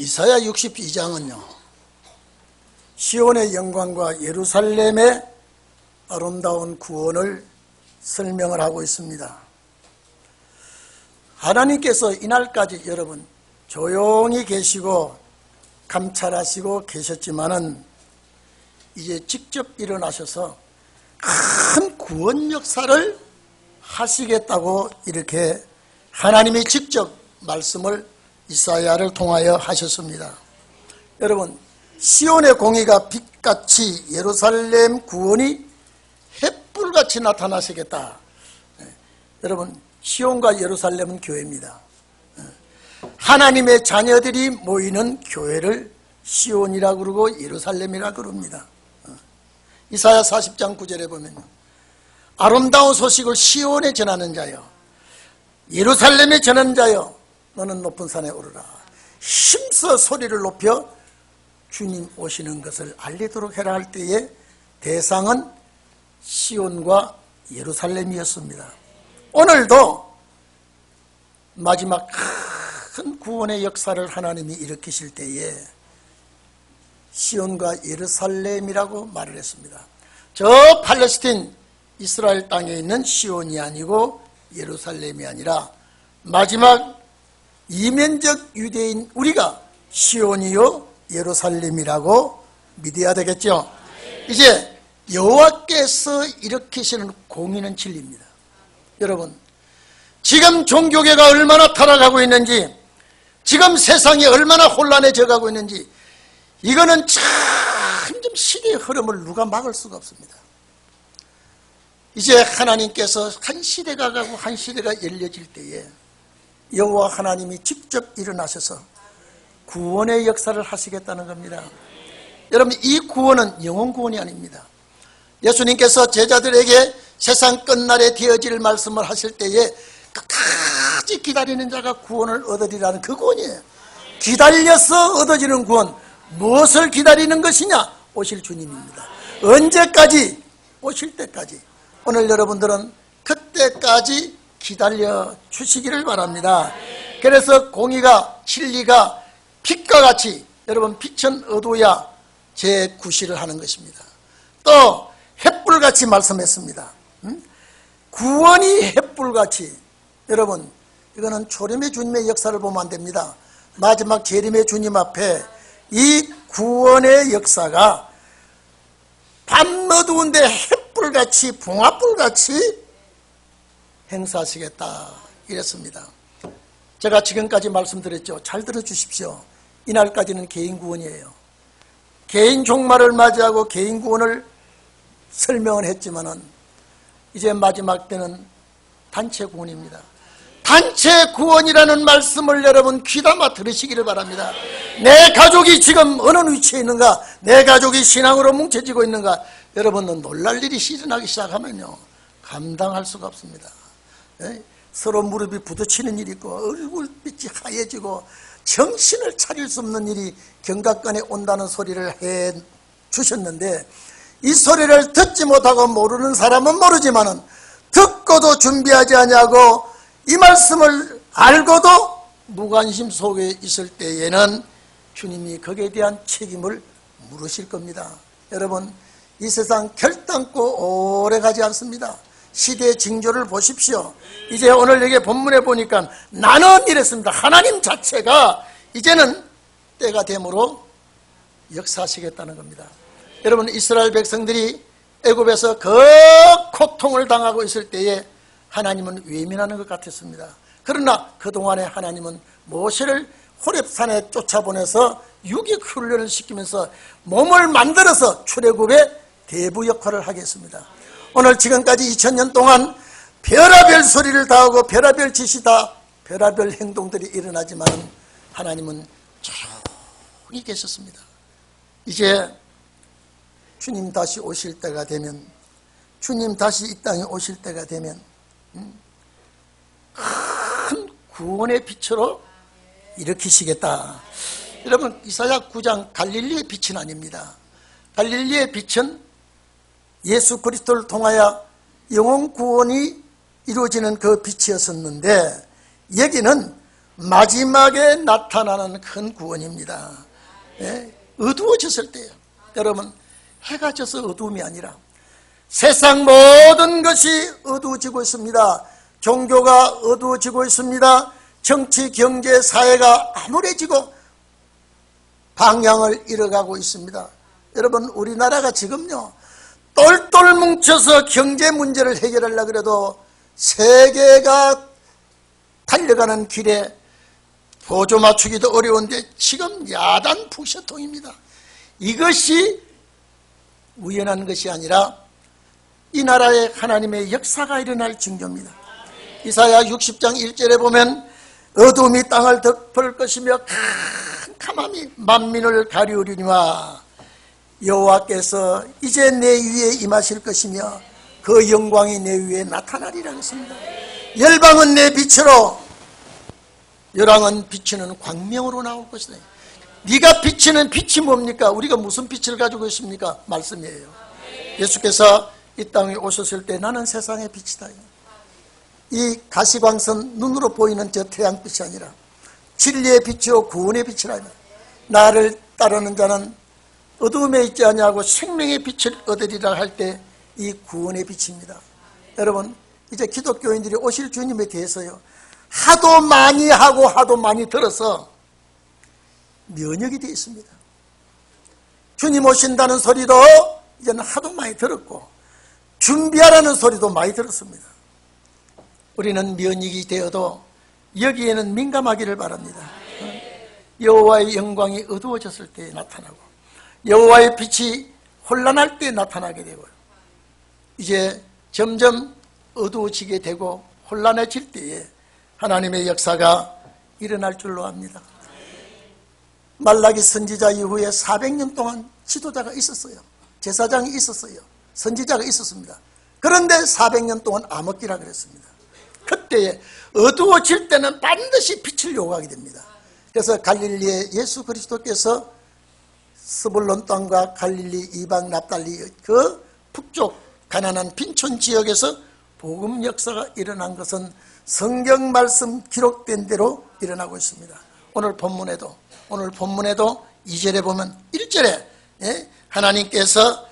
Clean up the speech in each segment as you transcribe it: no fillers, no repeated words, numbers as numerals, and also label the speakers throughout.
Speaker 1: 이사야 62장은요 시온의 영광과 예루살렘의 아름다운 구원을 설명을 하고 있습니다. 하나님께서 이날까지 여러분 조용히 계시고 감찰하시고 계셨지만은 이제 직접 일어나셔서 큰 구원 역사를 하시겠다고 이렇게 하나님이 직접 말씀을 이사야를 통하여 하셨습니다. 여러분 시온의 공의가 빛같이 예루살렘 구원이 햇불같이 나타나시겠다. 여러분 시온과 예루살렘은 교회입니다. 하나님의 자녀들이 모이는 교회를 시온이라 그러고 예루살렘이라 그럽니다. 이사야 40장 9절에 보면 아름다운 소식을 시온에 전하는 자여 예루살렘에 전하는 자여 너는 높은 산에 오르라 힘써 소리를 높여 주님 오시는 것을 알리도록 해라 할 때에 대상은 시온과 예루살렘이었습니다. 오늘도 마지막 큰 구원의 역사를 하나님이 일으키실 때에 시온과 예루살렘이라고 말을 했습니다. 저 팔레스틴 이스라엘 땅에 있는 시온이 아니고 예루살렘이 아니라 마지막 이면적 유대인 우리가 시온이요 예루살렘이라고 믿어야 되겠죠. 이제 여호와께서 일으키시는 공의는 진리입니다. 여러분 지금 종교계가 얼마나 타락하고 있는지 지금 세상이 얼마나 혼란해져 가고 있는지 이거는 점점 시대의 흐름을 누가 막을 수가 없습니다. 이제 하나님께서 한 시대가 가고 한 시대가 열려질 때에 여호와 하나님이 직접 일어나셔서 구원의 역사를 하시겠다는 겁니다. 여러분 이 구원은 영혼 구원이 아닙니다. 예수님께서 제자들에게 세상 끝날에 되어질 말씀을 하실 때에 끝까지 기다리는 자가 구원을 얻으리라는 그 구원이에요. 기다려서 얻어지는 구원, 무엇을 기다리는 것이냐? 오실 주님입니다. 언제까지? 오실 때까지. 오늘 여러분들은 그때까지 기다려 주시기를 바랍니다. 그래서 공의가 진리가 빛과 같이 여러분 빛은 어두워야 제9시를 하는 것입니다. 또 햇불같이 말씀했습니다. 구원이 햇불같이 여러분 이거는 초림의 주님의 역사를 보면 안 됩니다. 마지막 재림의 주님 앞에 이 구원의 역사가 밤 어두운데 햇불같이 봉화불같이 행사하시겠다 이랬습니다. 제가 지금까지 말씀드렸죠. 잘 들어주십시오. 이날까지는 개인 구원이에요. 개인 종말을 맞이하고 개인 구원을 설명을 했지만은 이제 마지막 때는 단체 구원입니다. 단체 구원이라는 말씀을 여러분 귀담아 들으시기를 바랍니다. 내 가족이 지금 어느 위치에 있는가, 내 가족이 신앙으로 뭉쳐지고 있는가, 여러분은 놀랄 일이 일어나기 시작하면요 감당할 수가 없습니다. 서로 무릎이 부딪히는 일이 있고 얼굴빛이 하얘지고 정신을 차릴 수 없는 일이 경각간에 온다는 소리를 해 주셨는데 이 소리를 듣지 못하고 모르는 사람은 모르지만은 듣고도 준비하지 아니하고 이 말씀을 알고도 무관심 속에 있을 때에는 주님이 거기에 대한 책임을 물으실 겁니다. 여러분 이 세상 결단코 오래 가지 않습니다. 시대의 징조를 보십시오. 이제 오늘 여기 본문에 보니까 나는 이랬습니다. 하나님 자체가 이제는 때가 되므로 역사하시겠다는 겁니다. 여러분 이스라엘 백성들이 애굽에서 그 고통을 당하고 있을 때에 하나님은 외면하는 것 같았습니다. 그러나 그동안에 하나님은 모세를 호렙산에 쫓아보내서 유격 훈련을 시키면서 몸을 만들어서 출애굽의 대부 역할을 하겠습니다. 오늘 지금까지 2000년 동안 별의별 소리를 다하고 별의별 짓이 다 별의별 행동들이 일어나지만 하나님은 조용히 계셨습니다. 이제 주님 다시 오실 때가 되면 주님 다시 이 땅에 오실 때가 되면 큰 구원의 빛으로 일으키시겠다. 여러분 이사야 9장 갈릴리의 빛은 아닙니다. 갈릴리의 빛은 예수 그리스도를 통하여 영혼 구원이 이루어지는 그 빛이었었는데 여기는 마지막에 나타나는 큰 구원입니다. 예? 어두워졌을 때요. 여러분, 해가 져서 어두움이 아니라 세상 모든 것이 어두워지고 있습니다. 종교가 어두워지고 있습니다. 정치, 경제, 사회가 암울해지고 방향을 잃어가고 있습니다. 여러분, 우리나라가 지금요 똘똘 뭉쳐서 경제 문제를 해결하려고 해도 세계가 달려가는 길에 보조 맞추기도 어려운데 지금 야단 북새통입니다. 이것이 우연한 것이 아니라 이 나라에 하나님의 역사가 일어날 징조입니다. 이사야 60장 1절에 보면 어둠이 땅을 덮을 것이며 캄캄함이 만민을 가리우리니와 여호와께서 이제 내 위에 임하실 것이며 그 영광이 내 위에 나타나리라 했습니다. 열방은 내 빛으로 열왕은 비치는 광명으로 나올 것이다. 네가 비치는 빛이 뭡니까? 우리가 무슨 빛을 가지고 있습니까? 말씀이에요. 예수께서 이 땅에 오셨을 때 나는 세상의 빛이다. 이 가시광선 눈으로 보이는 저 태양빛이 아니라 진리의 빛이요 구원의 빛이라. 나를 따르는 자는 어두움에 있지 아니하고 생명의 빛을 얻으리라 할 때 이 구원의 빛입니다. 여러분, 이제 기독교인들이 오실 주님에 대해서요 하도 많이 하고 하도 많이 들어서 면역이 되어 있습니다. 주님 오신다는 소리도 이제는 하도 많이 들었고 준비하라는 소리도 많이 들었습니다. 우리는 면역이 되어도 여기에는 민감하기를 바랍니다. 여호와의 영광이 어두워졌을 때 나타나고 여호와의 빛이 혼란할 때 나타나게 되고요. 이제 점점 어두워지게 되고 혼란해질 때에 하나님의 역사가 일어날 줄로 압니다. 말라기 선지자 이후에 400년 동안 지도자가 있었어요. 제사장이 있었어요. 선지자가 있었습니다. 그런데 400년 동안 암흑기라 그랬습니다. 그때에 어두워질 때는 반드시 빛을 요구하게 됩니다. 그래서 갈릴리의 예수 그리스도께서 스불론 땅과 갈릴리 이방 납달리 그 북쪽 가난한 빈촌 지역에서 복음 역사가 일어난 것은 성경 말씀 기록된 대로 일어나고 있습니다. 오늘 본문에도 2절에 보면 1절에 하나님께서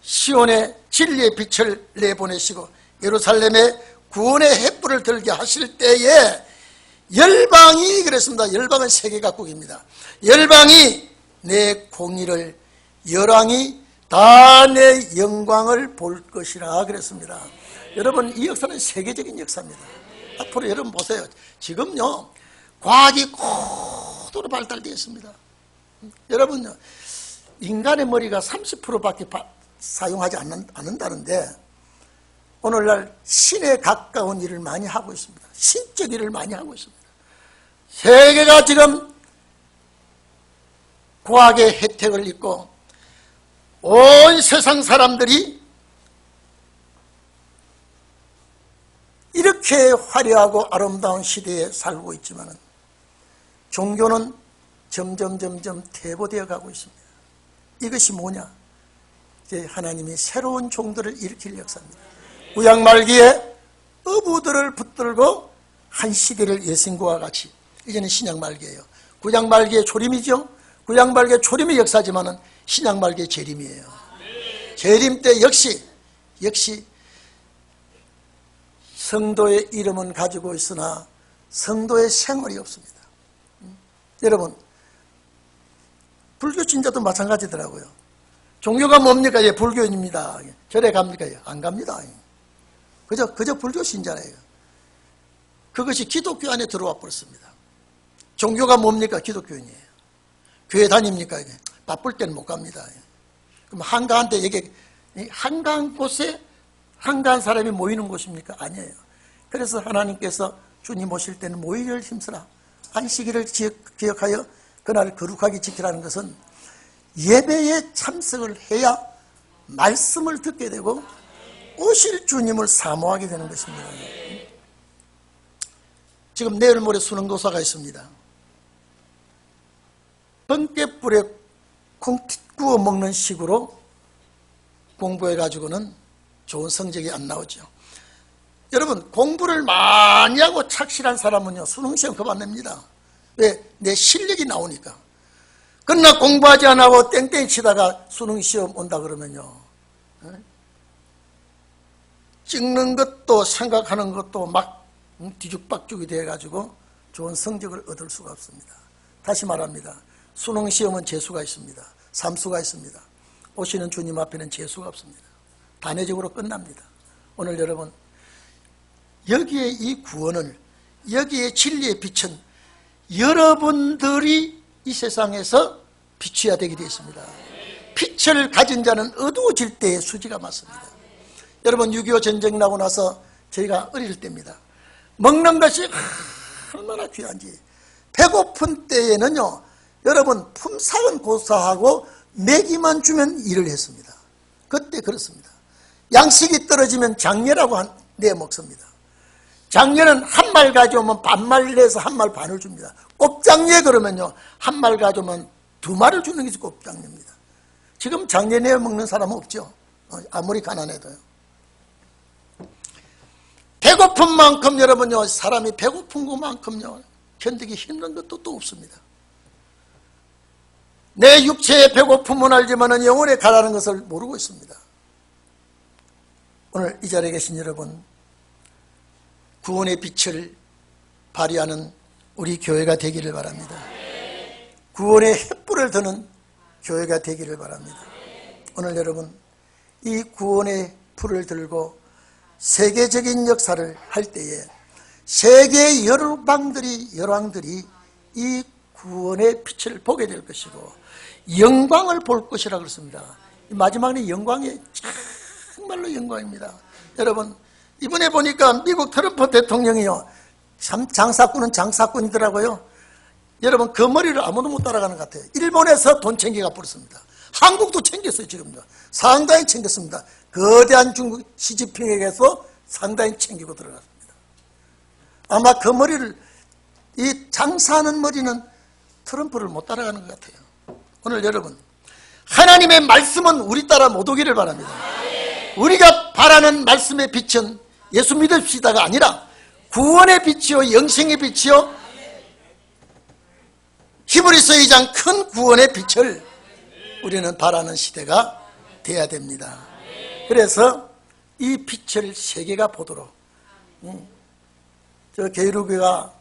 Speaker 1: 시온에 진리의 빛을 내보내시고 예루살렘에 구원의 횃불을 들게 하실 때에 열방이 그랬습니다. 열방은 세계각국입니다. 열방이 내 공의를 열왕이 다 내 영광을 볼 것이라 그랬습니다. 여러분, 이 역사는 세계적인 역사입니다. 앞으로 여러분 보세요. 지금요 과학이 고도로 발달되어 있습니다. 여러분요 인간의 머리가 30%밖에 사용하지 않는다는데 오늘날 신에 가까운 일을 많이 하고 있습니다. 신적 일을 많이 하고 있습니다. 세계가 지금 과학의 혜택을 입고 온 세상 사람들이 이렇게 화려하고 아름다운 시대에 살고 있지만 종교는 점점 퇴보되어 가고 있습니다. 이것이 뭐냐? 이제 하나님이 새로운 종들을 일으킬 역사입니다. 구약 말기에 어부들을 붙들고 한 시대를 예수님과 같이, 이제는 신약 말기예요. 구약 말기의 초림이죠. 구약 말기의 초림의 역사지만은 신약 말기의 재림이에요. 재림 때 역시 성도의 이름은 가지고 있으나 성도의 생활이 없습니다. 여러분, 불교 신자도 마찬가지더라고요. 종교가 뭡니까? 예, 불교인입니다. 절에 갑니까? 예, 안 갑니다. 그저 불교 신자예요. 그것이 기독교 안에 들어와 버렸습니다. 종교가 뭡니까? 기독교인이에요. 교회 다닙니까? 바쁠 때는 못 갑니다. 그럼 한가한데 이게 한가한 곳에 한가한 사람이 모이는 곳입니까? 아니에요. 그래서 하나님께서 주님 오실 때는 모이기를 힘쓰라. 안식일을 기억하여 그날을 거룩하게 지키라는 것은 예배에 참석을 해야 말씀을 듣게 되고 오실 주님을 사모하게 되는 것입니다. 지금 내일 모레 수능고사가 있습니다. 번개불에 콩 구워 먹는 식으로 공부해가지고는 좋은 성적이 안 나오죠. 여러분, 공부를 많이 하고 착실한 사람은요, 수능시험 그만 안 냅니다. 왜? 내 실력이 나오니까. 그러나 공부하지 안 하고 땡땡이 치다가 수능시험 온다 그러면요, 찍는 것도 생각하는 것도 막 뒤죽박죽이 돼가지고 좋은 성적을 얻을 수가 없습니다. 다시 말합니다. 수능시험은 재수가 있습니다. 삼수가 있습니다. 오시는 주님 앞에는 재수가 없습니다. 단회적으로 끝납니다. 오늘 여러분, 여기에 이 구원을, 여기에 진리의 빛은 여러분들이 이 세상에서 비춰야 되게 되어 있습니다. 빛을 가진 자는 어두워질 때의 수지가 맞습니다. 여러분, 6.25 전쟁 나고 나서 저희가 어릴 때입니다. 먹는 것이 얼마나 귀한지. 배고픈 때에는요, 여러분, 품삯은 고사하고 먹이만 주면 일을 했습니다. 그때 그렇습니다. 양식이 떨어지면 장례라고 내 먹습니다. 장례는 한 말 가져오면 반말 내서 한 말 반을 줍니다. 곱장례 그러면요, 한 말 가져오면 두 말을 주는 게 곱장례입니다. 지금 장례 내어 먹는 사람은 없죠. 아무리 가난해도요. 배고픈 만큼 여러분요, 사람이 배고픈 것만큼요, 견디기 힘든 것도 또 없습니다. 내 육체의 배고픔은 알지만 영혼에 가라는 것을 모르고 있습니다. 오늘 이 자리에 계신 여러분, 구원의 빛을 발휘하는 우리 교회가 되기를 바랍니다. 구원의 횃불을 드는 교회가 되기를 바랍니다. 오늘 여러분, 이 구원의 불을 들고 세계적인 역사를 할 때에 세계 열왕들이 이 구원의 빛을 보게 될 것이고 영광을 볼 것이라 그랬습니다. 마지막에 영광이 정말로 영광입니다. 여러분, 이번에 보니까 미국 트럼프 대통령이요, 참 장사꾼은 장사꾼이더라고요. 여러분, 그 머리를 아무도 못 따라가는 것 같아요. 일본에서 돈 챙겨가 버렸습니다. 한국도 챙겼어요. 지금도 상당히 챙겼습니다. 거대한 중국 시진핑에게서 상당히 챙기고 들어갔습니다. 아마 그 머리를, 이 장사하는 머리는 트럼프를 못 따라가는 것 같아요. 오늘 여러분, 하나님의 말씀은 우리 따라 못 오기를 바랍니다. 우리가 바라는 말씀의 빛은 예수 믿읍시다가 아니라 구원의 빛이요, 영생의 빛이요, 히브리서 2장 큰 구원의 빛을 우리는 바라는 시대가 돼야 됩니다. 그래서 이 빛을 세계가 보도록, 저 게르교가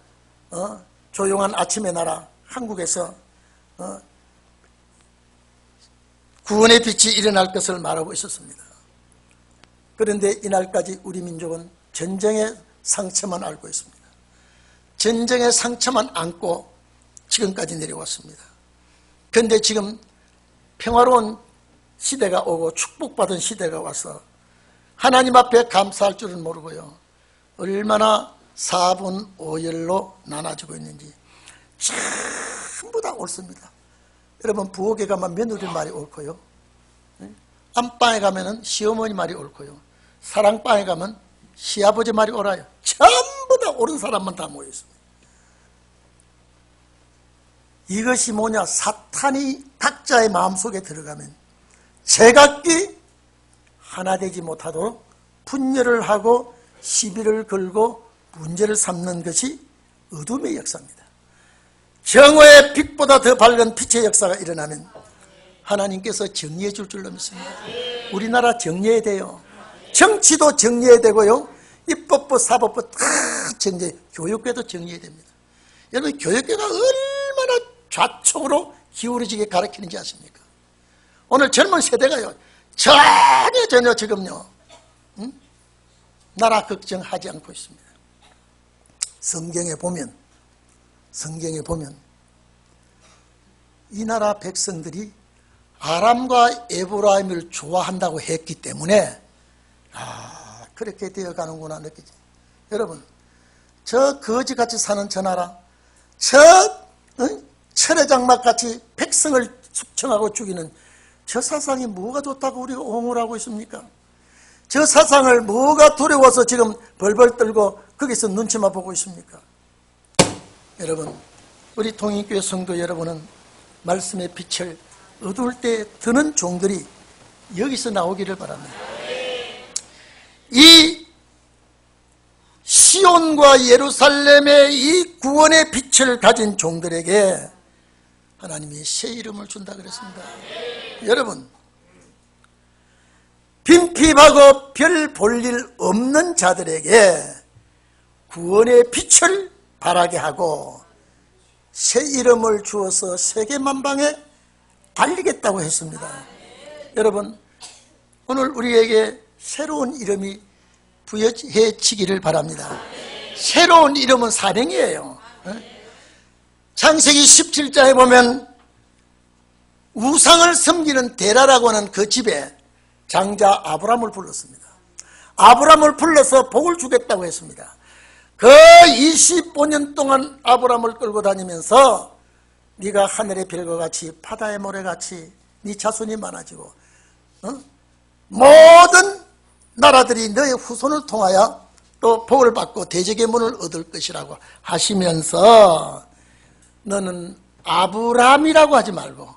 Speaker 1: 조용한 아침의 나라 한국에서 구원의 빛이 일어날 것을 말하고 있었습니다. 그런데 이날까지 우리 민족은 전쟁의 상처만 알고 있습니다. 전쟁의 상처만 안고 지금까지 내려왔습니다. 그런데 지금 평화로운 시대가 오고 축복받은 시대가 와서 하나님 앞에 감사할 줄은 모르고요, 얼마나 4분 5열로 나눠지고 있는지 전부 다 옳습니다. 여러분, 부엌에 가면 며느리 말이 옳고요, 안방에 가면 시어머니 말이 옳고요, 사랑방에 가면 시아버지 말이 옳아요. 전부 다 옳은 사람만 다 모여있습니다. 이것이 뭐냐, 사탄이 각자의 마음속에 들어가면 제각기 하나 되지 못하도록 분열을 하고 시비를 걸고 문제를 삼는 것이 어둠의 역사입니다. 정오의 빛보다 더 밝은 빛의 역사가 일어나면 하나님께서 정리해 줄 줄로 믿습니다. 우리나라 정리해야 돼요. 정치도 정리해야 되고요, 입법부, 사법부 다 정리해, 교육계도 정리해야 됩니다. 여러분, 교육계가 얼마나 좌측으로 기울어지게 가르치는지 아십니까? 오늘 젊은 세대가요, 전혀 지금요, 나라 걱정하지 않고 있습니다. 성경에 보면 이 나라 백성들이 아람과 에브라임을 좋아한다고 했기 때문에 그렇게 되어가는구나 느끼지. 여러분, 저 거지같이 사는 저 나라, 철회장막같이 백성을 숙청하고 죽이는 저 사상이 뭐가 좋다고 우리가 옹호를 하고 있습니까? 저 사상을 뭐가 두려워서 지금 벌벌 떨고 거기서 눈치만 보고 있습니까? 여러분, 우리 통일교회 성도 여러분은 말씀의 빛을 어두울 때 드는 종들이 여기서 나오기를 바랍니다. 이 시온과 예루살렘의 이 구원의 빛을 가진 종들에게 하나님이 새 이름을 준다 그랬습니다. 여러분, 빈핍하고 별 볼 일 없는 자들에게 구원의 빛을 발하게 하고 새 이름을 주어서 세계 만방에 알리겠다고 했습니다. 여러분, 오늘 우리에게 새로운 이름이 부여해지기를 바랍니다. 새로운 이름은 사명이에요. 창세기 17장에 보면 우상을 섬기는 데라라고 하는 그 집에 장자 아브람을 불렀습니다. 아브람을 불러서 복을 주겠다고 했습니다. 그 25년 동안 아브람을 끌고 다니면서 네가 하늘의 별과 같이 바다의 모래같이 네 자손이 많아지고 모든 나라들이 너의 후손을 통하여 또 복을 받고 대적의 문을 얻을 것이라고 하시면서 너는 아브람이라고 하지 말고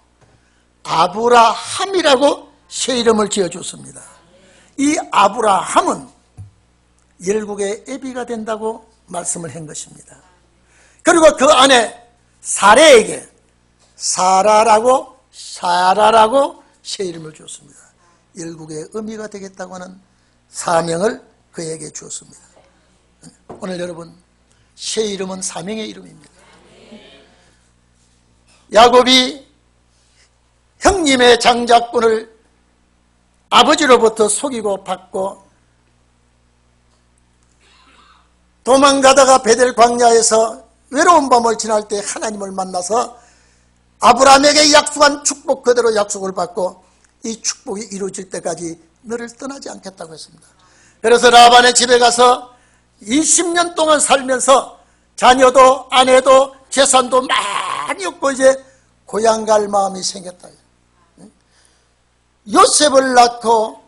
Speaker 1: 아브라함이라고 새 이름을 지어줬습니다. 이 아브라함은 열국의 애비가 된다고 말씀을 한 것입니다. 그리고 그 안에 사레에게 사라라고 새 이름을 주었습니다. 열국의 의미가 되겠다고 하는 사명을 그에게 주었습니다. 오늘 여러분, 새 이름은 사명의 이름입니다. 야곱이 형님의 장자권을 아버지로부터 속이고 받고 도망가다가 베델 광야에서 외로운 밤을 지날 때 하나님을 만나서 아브라함에게 약속한 축복 그대로 약속을 받고 이 축복이 이루어질 때까지 너를 떠나지 않겠다고 했습니다. 그래서 라반의 집에 가서 20년 동안 살면서 자녀도 아내도 재산도 많이 없고 이제 고향 갈 마음이 생겼다. 요셉을 낳고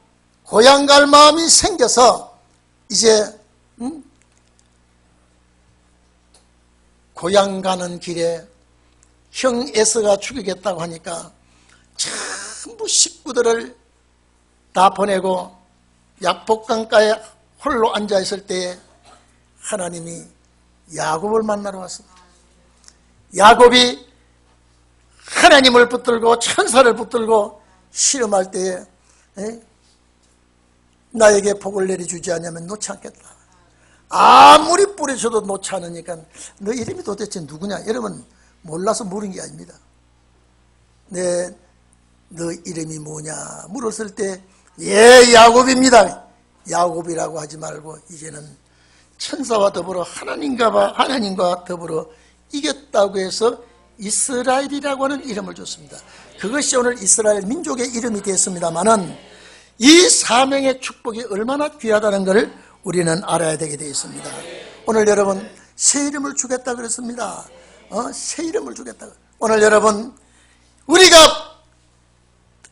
Speaker 1: 고향 갈 마음이 생겨서 이제 고향 가는 길에 형 에서가 죽이겠다고 하니까 전부 식구들을 다 보내고 약복강가에 홀로 앉아있을 때에 하나님이 야곱을 만나러 왔습니다. 야곱이 하나님을 붙들고 천사를 붙들고 씨름할 때에 나에게 복을 내려주지 않으면 놓지 않겠다. 아무리 뿌리쳐도 놓지 않으니까 너 이름이 도대체 누구냐? 여러분 몰라서 물은 게 아닙니다. 너 이름이 뭐냐? 물었을 때 예, 야곱입니다. 야곱이라고 하지 말고 이제는 천사와 더불어 하나님과 더불어 이겼다고 해서 이스라엘이라고 하는 이름을 줬습니다. 그것이 오늘 이스라엘 민족의 이름이 되었습니다마는 이 사명의 축복이 얼마나 귀하다는 것을 우리는 알아야 되게 되어 있습니다. 오늘 여러분 새 이름을 주겠다 그랬습니다. 새 이름을 주겠다. 오늘 여러분 우리가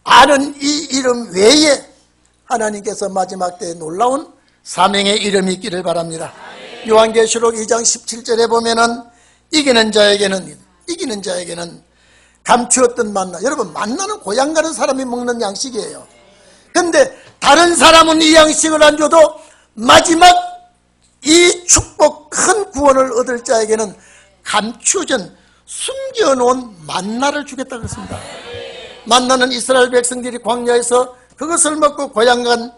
Speaker 1: 아는 이 이름 외에 하나님께서 마지막 때에 놀라운 사명의 이름이 있기를 바랍니다. 요한계시록 2장 17절에 보면은 이기는 자에게는 감추었던 만나. 여러분 만나는 고향 가는 사람이 먹는 양식이에요. 그런데 다른 사람은 이 양식을 안 줘도 마지막 이 축복 큰 구원을 얻을 자에게는 감추어진 숨겨놓은 만나를 주겠다 그랬습니다. 만나는 이스라엘 백성들이 광야에서 그것을 먹고 고향 간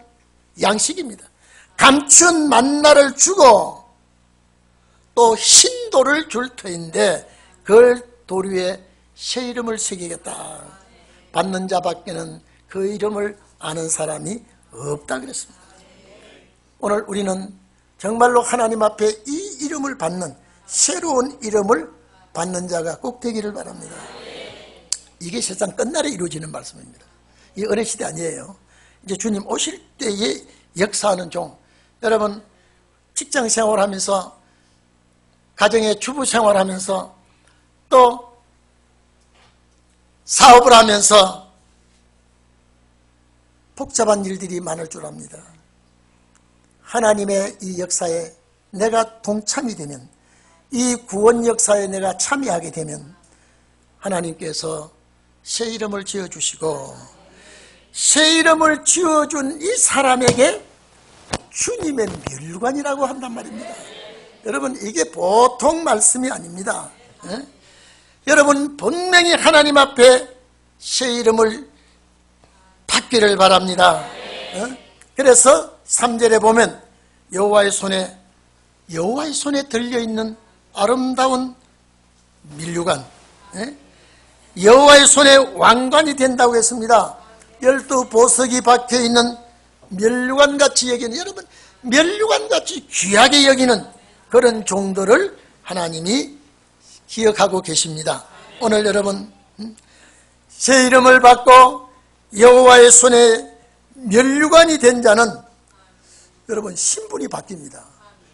Speaker 1: 양식입니다. 감춘 만나를 주고 또 흰돌을 줄 터인데 그 돌 위에 새 이름을 새기겠다. 받는 자밖에는 그 이름을 아는 사람이 없다 그랬습니다. 오늘 우리는 정말로 하나님 앞에 이 이름을 받는 새로운 이름을 받는 자가 꼭 되기를 바랍니다. 이게 세상 끝날에 이루어지는 말씀입니다. 이 어느 시대 아니에요. 이제 주님 오실 때에 역사하는 종. 여러분 직장 생활하면서 가정의 주부 생활하면서 또 사업을 하면서 복잡한 일들이 많을 줄 압니다. 하나님의 이 역사에 내가 동참이 되면 이 구원 역사에 내가 참여하게 되면 하나님께서 새 이름을 지어주시고 새 이름을 지어준 이 사람에게 주님의 멸관이라고 한단 말입니다. 여러분, 이게 보통 말씀이 아닙니다. 예? 여러분, 분명히 하나님 앞에 새 이름을 받기를 바랍니다. 그래서 3절에 보면 여호와의 손에 들려있는 아름다운 면류관, 여호와의 손에 왕관이 된다고 했습니다. 12보석이 박혀있는 면류관같이 여기는, 여러분, 면류관같이 귀하게 여기는 그런 종들을 하나님이 기억하고 계십니다. 오늘 여러분, 새 이름을 받고 여호와의 손에 면류관이 된 자는 여러분 신분이 바뀝니다.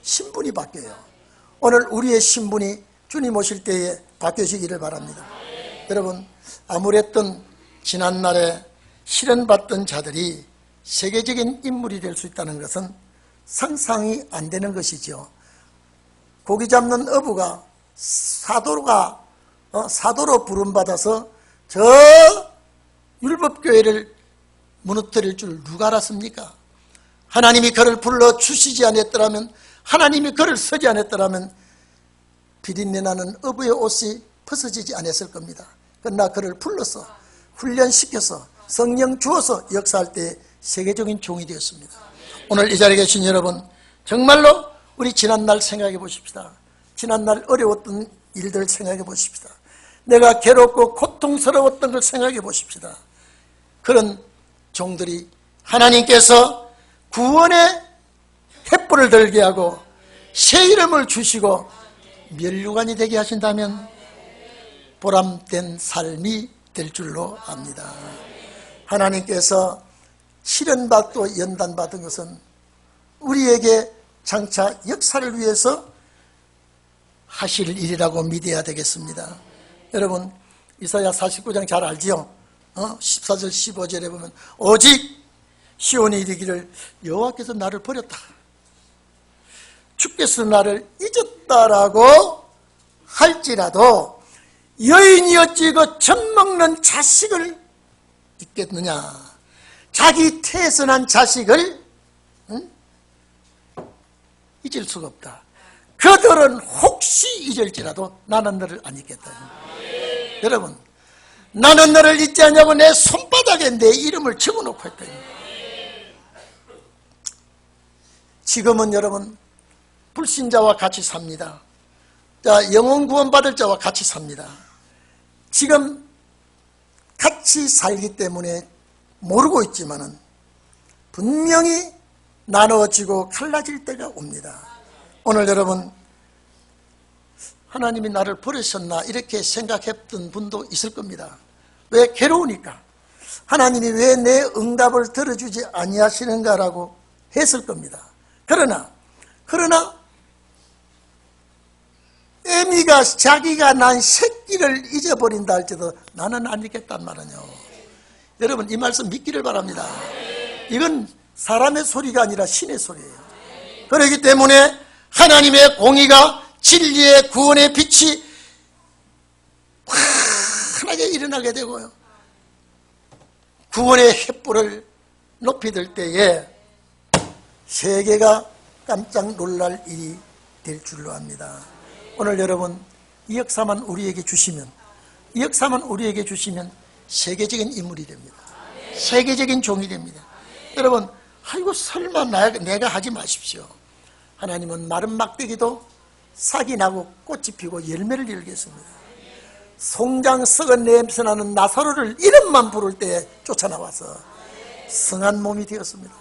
Speaker 1: 신분이 바뀌어요. 오늘 우리의 신분이 주님 오실 때에 바뀌어지기를 바랍니다. 여러분, 아무랬던 지난날에 실현받던 자들이 세계적인 인물이 될 수 있다는 것은 상상이 안 되는 것이죠. 고기 잡는 어부가 사도로 부름받아서 저 율법교회를 무너뜨릴 줄 누가 알았습니까? 하나님이 그를 불러주시지 않았더라면, 하나님이 그를 쓰지 않았더라면 비린내 나는 어부의 옷이 벗어지지 않았을 겁니다. 그러나 그를 불러서 훈련시켜서 성령 주어서 역사할 때 세계적인 종이 되었습니다. 오늘 이 자리에 계신 여러분, 정말로 우리 지난날 생각해 보십시다. 지난날 어려웠던 일들 생각해 보십시다. 내가 괴롭고 고통스러웠던 걸 생각해 보십시다. 그런 종들이 하나님께서 구원의 횃불을 들게 하고 새 이름을 주시고 면류관이 되게 하신다면 보람된 삶이 될 줄로 압니다. 하나님께서 실현받고 연단받은 것은 우리에게 장차 역사를 위해서 하실 일이라고 믿어야 되겠습니다. 여러분, 이사야 49장 잘 알지요? 14절 15절에 보면 오직 시온이 이르기를 여호와께서 나를 버렸다, 주께서 나를 잊었다라고 할지라도 여인이 어찌 그 젖먹는 자식을 잊겠느냐. 자기 태에서 난 자식을 잊을 수가 없다. 그들은 혹시 잊을지라도 나는 너를 안 잊겠다. 여러분, 나는 너를 잊지 않냐고 내 손바닥에 내 이름을 적어놓고 했다. 지금은 여러분 불신자와 같이 삽니다. 자, 영혼 구원 받을 자와 같이 삽니다. 지금 같이 살기 때문에 모르고 있지만은 분명히 나누어지고 갈라질 때가 옵니다. 오늘 여러분, 하나님이 나를 버리셨나 이렇게 생각했던 분도 있을 겁니다. 왜? 괴로우니까. 하나님이 왜 내 응답을 들어주지 아니하시는가라고 했을 겁니다. 그러나 애미가 자기가 난 새끼를 잊어버린다 할지도 나는 안 잊겠단 말이에요. 여러분, 이 말씀 믿기를 바랍니다. 이건 사람의 소리가 아니라 신의 소리예요. 그렇기 때문에 하나님의 공의가 진리의 구원의 빛이 환하게 일어나게 되고요, 구원의 횃불을 높이 들 때에 세계가 깜짝 놀랄 일이 될 줄로 압니다. 오늘 여러분, 이 역사만 우리에게 주시면, 세계적인 인물이 됩니다. 세계적인 종이 됩니다. 여러분, 아이고 설마 내가 하지 마십시오. 하나님은 마른 막대기도 싹이 나고 꽃이 피고 열매를 열겠습니다. 송장 썩은 냄새나는 나사로를 이름만 부를 때에 쫓아나와서 성한 몸이 되었습니다.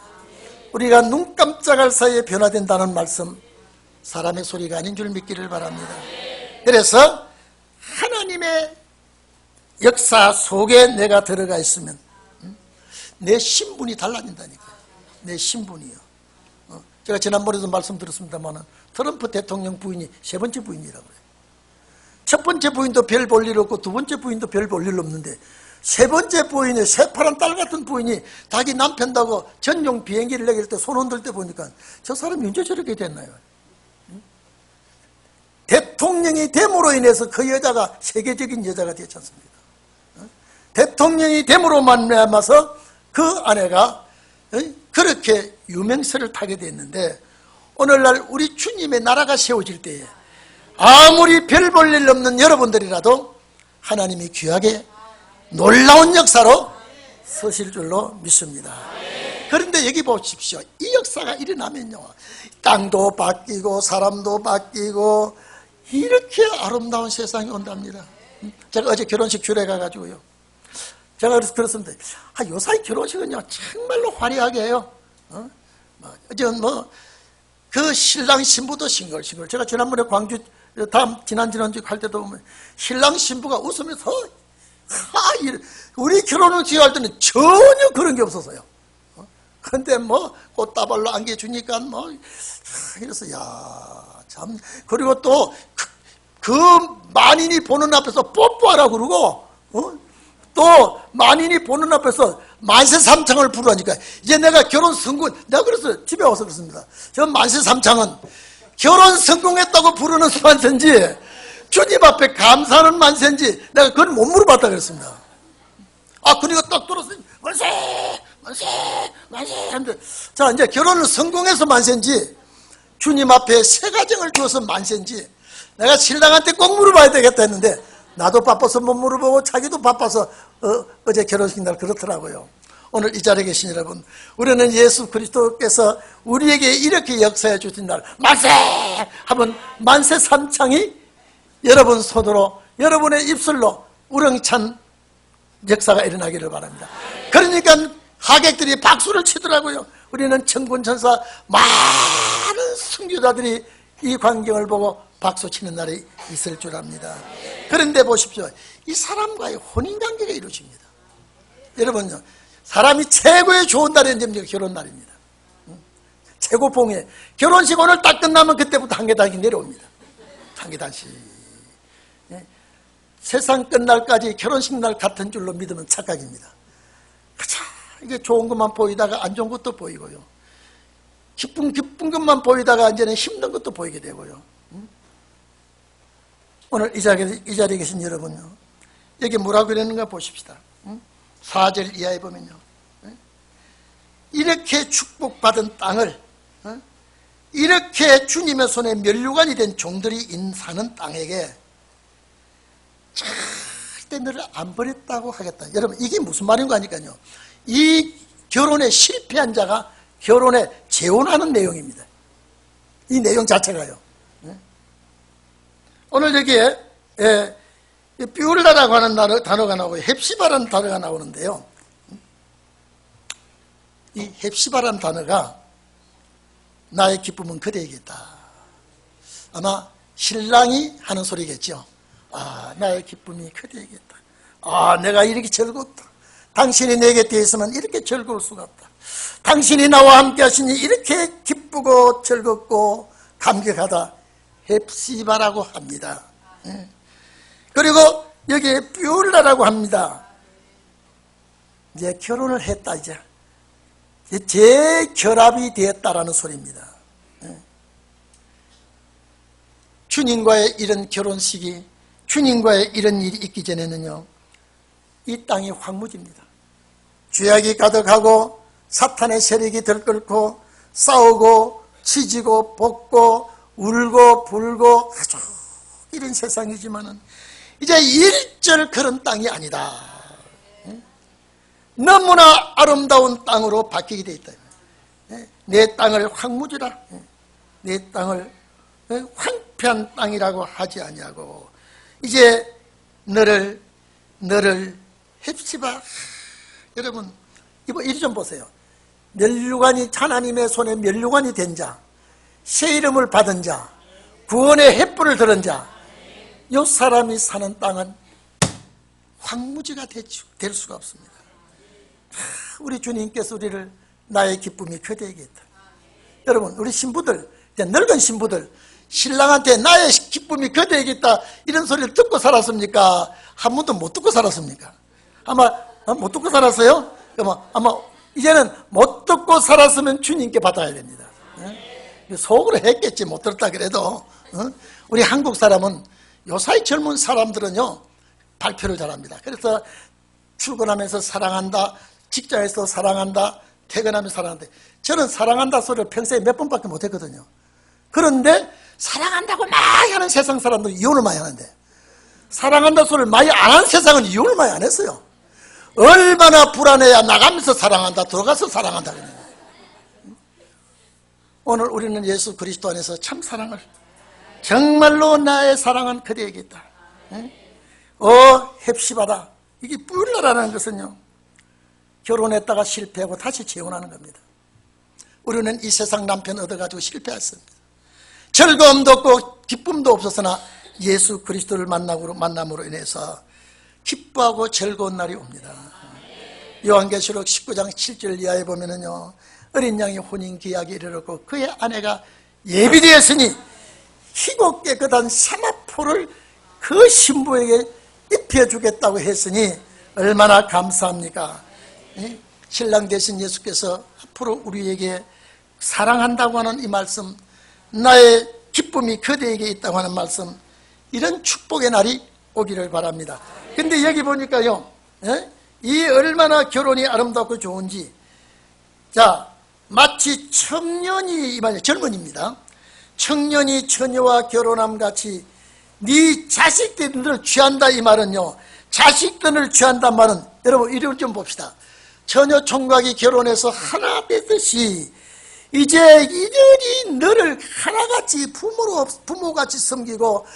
Speaker 1: 우리가 눈 깜짝할 사이에 변화된다는 말씀, 사람의 소리가 아닌 줄 믿기를 바랍니다. 그래서 하나님의 역사 속에 내가 들어가 있으면 내 신분이 달라진다니까요. 내 신분이요. 제가 지난번에도 말씀드렸습니다만 트럼프 대통령 부인이 세 번째 부인이라고 해요. 첫 번째 부인도 별 볼 일 없고 두 번째 부인도 별 볼 일 없는데 세 번째 부인이, 새파란 딸 같은 부인이 자기 남편다고 전용 비행기를 내릴 때 손 흔들 때 보니까 저 사람이 언제 저렇게 됐나요? 대통령이 됨으로 인해서 그 여자가 세계적인 여자가 되지 않습니까? 대통령이 됨으로 말미암아서 그 아내가 그렇게 유명세를 타게 됐는데, 오늘날 우리 주님의 나라가 세워질 때에 아무리 별 볼 일 없는 여러분들이라도 하나님이 귀하게 놀라운 역사로 서실 줄로 믿습니다. 그런데 여기 보십시오. 이 역사가 일어나면요, 땅도 바뀌고 사람도 바뀌고 이렇게 아름다운 세상이 온답니다. 제가 어제 결혼식 주례 가가지고요, 제가 그래서 들었습니다. 요사이 결혼식은요 정말로 화려하게 해요. 어제 그 신랑 신부도 싱글싱글. 제가 지난번에 광주 지난주 갈 때도 보면 신랑 신부가 웃으면서 우리 결혼식 할 때는 전혀 그런 게 없었어요. 근데 꽃다발로 안겨주니까 이래서 참. 그리고 또 그 만인이 보는 앞에서 뽀뽀하라 그러고, 또 만인이 보는 앞에서 만세삼창을 부르니까 이제 내가 결혼 성공, 내가 그래서 집에 와서 그렇습니다. 저 만세삼창은 결혼 성공했다고 부르는 만세인지 주님 앞에 감사하는 만세인지 내가 그건 못 물어봤다 그랬습니다. 그러니까 딱 들었어요. 만세 만세 만세 하는데, 자, 이제 결혼을 성공해서 만세인지 주님 앞에 새 가정을 주어서 만세인지 내가 신랑한테 꼭 물어봐야 되겠다 했는데, 나도 바빠서 못 물어보고 자기도 바빠서 어제 결혼식 날 그렇더라고요. 오늘 이 자리에 계신 여러분, 우리는 예수 그리스도께서 우리에게 이렇게 역사해 주신 날 만세 하면 만세 삼창이 여러분 손으로, 여러분의 입술로 우렁찬 역사가 일어나기를 바랍니다. 그러니까 하객들이 박수를 치더라고요. 우리는 천군천사 많은 선교자들이 이 광경을 보고 박수 치는 날이 있을 줄 압니다. 그런데 보십시오, 이 사람과의 혼인관계가 이루어집니다. 여러분요, 사람이 최고의 좋은 날이 언제입니까? 결혼 날입니다. 최고 봉에 결혼식 오늘 딱 끝나면 그때부터 한 계단씩 내려옵니다. 한 계단씩. 세상 끝날까지 결혼식 날 같은 줄로 믿으면 착각입니다. 그쵸? 이게 좋은 것만 보이다가 안 좋은 것도 보이고요, 기쁜 것만 보이다가 이제는 힘든 것도 보이게 되고요. 오늘 이 자리에 계신 여러분요, 여기 뭐라고 그랬는가 보십시다. 4절 이하에 보면요, 이렇게 축복받은 땅을, 이렇게 주님의 손에 면류관이 된 종들이 인사하는 땅에게 절대 너를 안 버렸다고 하겠다. 여러분, 이게 무슨 말인 거 아니까요. 이 결혼에 실패한 자가 결혼에 재혼하는 내용입니다. 이 내용 자체가요. 오늘 여기에 뷰울라라고 하는 단어가 나오고 헵시바라는 단어가 나오는데요, 이 헵시바라는 단어가 나의 기쁨은 그대에게 있다. 아마 신랑이 하는 소리겠죠. 나의 기쁨이 그대에게 있다. 내가 이렇게 즐겁다. 당신이 내 곁에 있으면 이렇게 즐거울 수가 없다. 당신이 나와 함께 하시니 이렇게 기쁘고 즐겁고 감격하다. 헵시바라고 합니다. 그리고 여기에 뷰울라라고 합니다. 이제 결혼을 했다. 이제 재결합이 되었다라는 소리입니다. 주님과의 이런 결혼식이, 주님과의 이런 일이 있기 전에는요, 이 땅이 황무지입니다. 죄악이 가득하고 사탄의 세력이 들끓고 싸우고 치지고 볶고 울고 불고 아주 이런 세상이지만은 이제 일절 그런 땅이 아니다. 너무나 아름다운 땅으로 바뀌게 되어 있다. 내 땅을 황무지라, 내 땅을 황폐한 땅이라고 하지 아니하고 이제 너를 헵시바. 여러분, 이리 좀 보세요. 면류관이, 하나님의 손에 면류관이 된 자, 새 이름을 받은 자, 구원의 횃불을 들은 자, 이 사람이 사는 땅은 황무지가 될 수가 없습니다. 우리 주님께서 우리를 나의 기쁨이 그대에게 있다. 여러분, 우리 신부들, 이제 늙은 신부들, 신랑한테 나의 기쁨이 그대에게 있다 이런 소리를 듣고 살았습니까? 한 번도 못 듣고 살았습니까? 아마 못 듣고 살았어요? 아마 이제는 못 듣고 살았으면 주님께 받아야 됩니다. 속으로 했겠지, 못 들었다 그래도. 우리 한국 사람은 요사이 젊은 사람들은요, 발표를 잘합니다. 그래서 출근하면서 사랑한다, 직장에서 사랑한다, 퇴근하면서 사랑한다. 저는 사랑한다 소리를 평소에 몇 번밖에 못 했거든요. 그런데 사랑한다고 막 하는 세상 사람들은 이혼을 많이 하는데, 사랑한다는 소리를 많이 안 한 세상은 이혼을 많이 안 했어요. 얼마나 불안해야 나가면서 사랑한다, 들어가서 사랑한다 그러는 거예요. 오늘 우리는 예수 그리스도 안에서 참 사랑을, 정말로 나의 사랑은 그대에게 있다. 헵시바다. 이게 뿔라라는 것은요, 결혼했다가 실패하고 다시 재혼하는 겁니다. 우리는 이 세상 남편 얻어가지고 실패했습니다. 즐거움도 없고 기쁨도 없었으나 예수 그리스도를 만남으로 인해서 기뻐하고 즐거운 날이 옵니다. 요한계시록 19장 7절 이하에 보면은요, 어린 양이 혼인 기약에 이르렀고 그의 아내가 예비되었으니 희고 깨끗한 세마포를 그 신부에게 입혀주겠다고 했으니 얼마나 감사합니까? 신랑 되신 예수께서 앞으로 우리에게 사랑한다고 하는 이 말씀, 나의 기쁨이 그대에게 있다고 하는 말씀, 이런 축복의 날이 오기를 바랍니다. 근데 여기 보니까요, 이 얼마나 결혼이 아름답고 좋은지, 자, 마치 청년이, 젊은입니다. 청년이 처녀와 결혼함 같이 네 자식들을 취한다, 이 말은요, 자식들을 취한단 말은, 여러분 이걸 좀 봅시다. 처녀 총각이 결혼해서 하나 되듯이 이제 이들이 너를 하나같이 부모같이 섬기고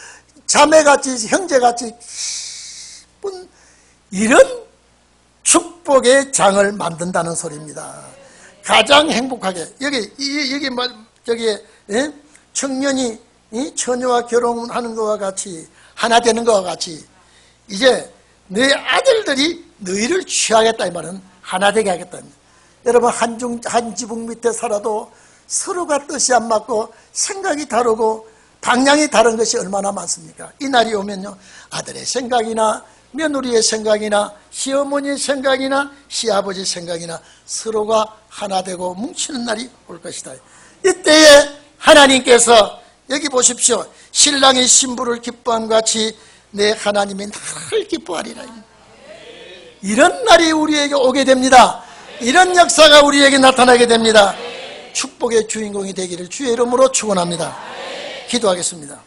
Speaker 1: 자매같이 형제같이 이런 축복의 장을 만든다는 소리입니다. 가장 행복하게, 여기 청년이 처녀와 결혼하는 것과 같이, 하나 되는 것과 같이, 이제 너희 아들들이 너희를 취하겠다, 이 말은 하나 되게 하겠다. 여러분, 한 지붕 밑에 살아도 서로가 뜻이 안 맞고 생각이 다르고 방향이 다른 것이 얼마나 많습니까? 이 날이 오면요, 아들의 생각이나 며느리의 생각이나 시어머니의 생각이나 시아버지의 생각이나 서로가 하나 되고 뭉치는 날이 올 것이다. 이때에 하나님께서, 여기 보십시오, 신랑이 신부를 기뻐함 같이 내 하나님이 나를 기뻐하리라. 이런 날이 우리에게 오게 됩니다. 이런 역사가 우리에게 나타나게 됩니다. 축복의 주인공이 되기를 주의 이름으로 축원합니다. 기도하겠습니다.